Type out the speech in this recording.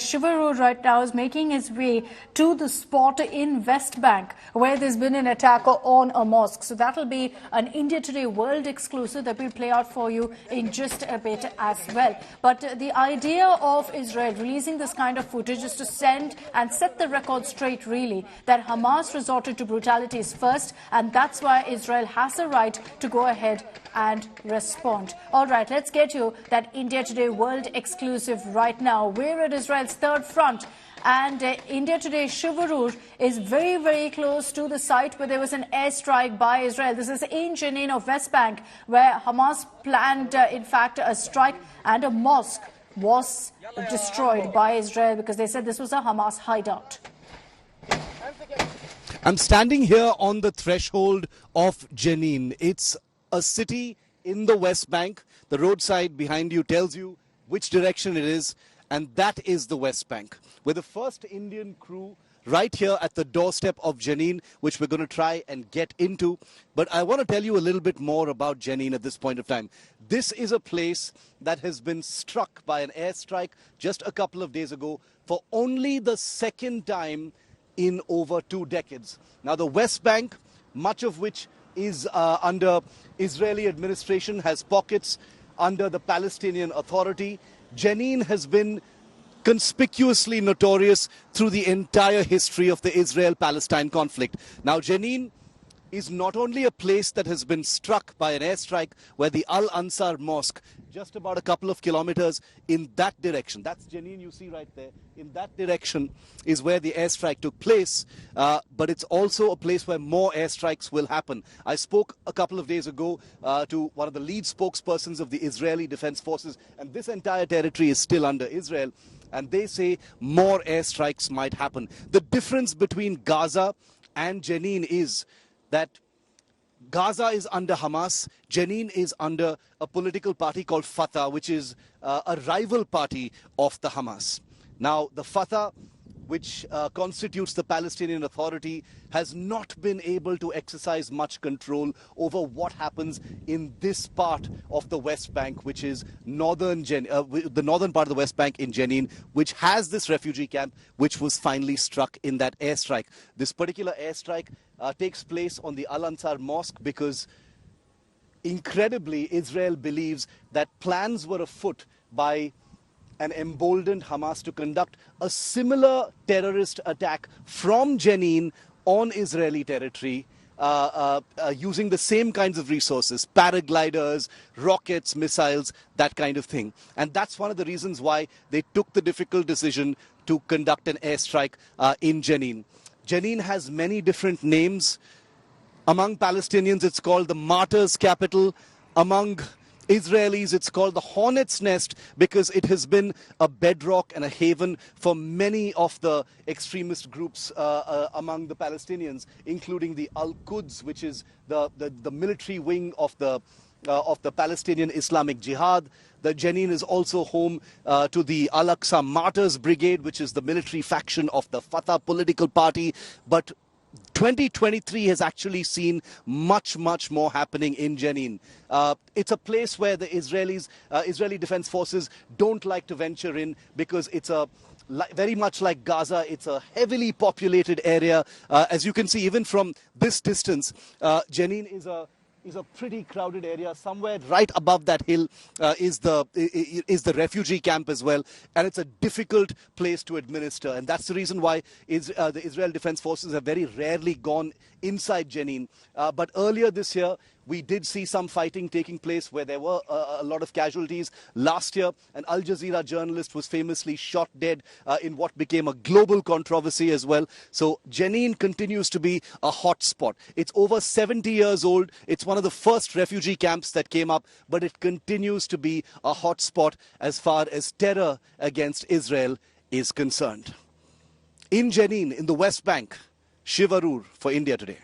Shivarur right now is making his way to the spot in West Bank where there's been an attack on a mosque. So that'll be an India Today World exclusive that we'll play out for you in just a bit as well. But the idea of Israel releasing this kind of footage is to send and set the record straight, really, that Hamas resorted to brutalities first, and that's why Israel has the right to go ahead and respond. All right, let's get you that India Today World exclusive right now. We're at Israel's third front, and India Today Shivarur is very, very close to the site where there was an airstrike by Israel. This is in Jenin of West Bank, where Hamas planned, in fact, a strike, and a mosque was destroyed by Israel because they said this was a Hamas hideout. I'm standing here on the threshold of Jenin. It's a city in the West Bank. The roadside behind you tells you which direction it is, and that is the West Bank. We're the first Indian crew right here at the doorstep of Jenin, which we're going to try and get into. But I want to tell you a little bit more about Jenin at this point of time. This is a place that has been struck by an airstrike just a couple of days ago for only the second time in over 2 decades. Now, the West Bank, much of which is under Israeli administration, has pockets under the Palestinian Authority. Jenin has been conspicuously notorious through the entire history of the Israel-Palestine conflict. Now, Jenin is not only a place that has been struck by an airstrike where the Al-Ansar Mosque, just about a couple of kilometers in that direction, that's Jenin you see right there, in that direction is where the airstrike took place, but it's also a place where more airstrikes will happen. I spoke a couple of days ago to one of the lead spokespersons of the Israeli Defense Forces, and this entire territory is still under Israel, and they say more airstrikes might happen. The difference between Gaza and Jenin is that Gaza is under Hamas, Jenin is under a political party called Fatah, which is a rival party of the Hamas. Now, the Fatah, which constitutes the Palestinian Authority, has not been able to exercise much control over what happens in this part of the West Bank, which is the northern part of the West Bank in Jenin, which has this refugee camp, which was finally struck in that airstrike. This particular airstrike takes place on the Al-Ansar Mosque because, incredibly, Israel believes that plans were afoot by an emboldened Hamas to conduct a similar terrorist attack from Jenin on Israeli territory using the same kinds of resources, paragliders, rockets, missiles, that kind of thing. And that's one of the reasons why they took the difficult decision to conduct an airstrike in Jenin. Jenin has many different names. Among Palestinians, it's called the Martyrs' Capital. Among Israelis, it's called the Hornet's Nest because it has been a bedrock and a haven for many of the extremist groups among the Palestinians, including the Al-Quds, which is the military wing of the Palestinian Islamic Jihad. The Jenin is also home to the Al-Aqsa Martyrs Brigade, which is the military faction of the Fatah political party. But 2023 has actually seen much more happening in Jenin. It's a place where the Israeli Defense Forces don't like to venture in because it's very much like Gaza. It's a heavily populated area. As you can see, even from this distance, Jenin is a pretty crowded area. Somewhere right above that hill is the refugee camp as well, and it's a difficult place to administer. And that's the reason why the Israel Defense Forces have very rarely gone inside Jenin. But earlier this year, we did see some fighting taking place where there were a lot of casualties. Last year, an Al Jazeera journalist was famously shot dead in what became a global controversy as well. So Jenin continues to be a hot spot. It's over 70 years old. It's one of the first refugee camps that came up, but it continues to be a hot spot as far as terror against Israel is concerned. In Jenin, in the West Bank, Shivarur for India Today.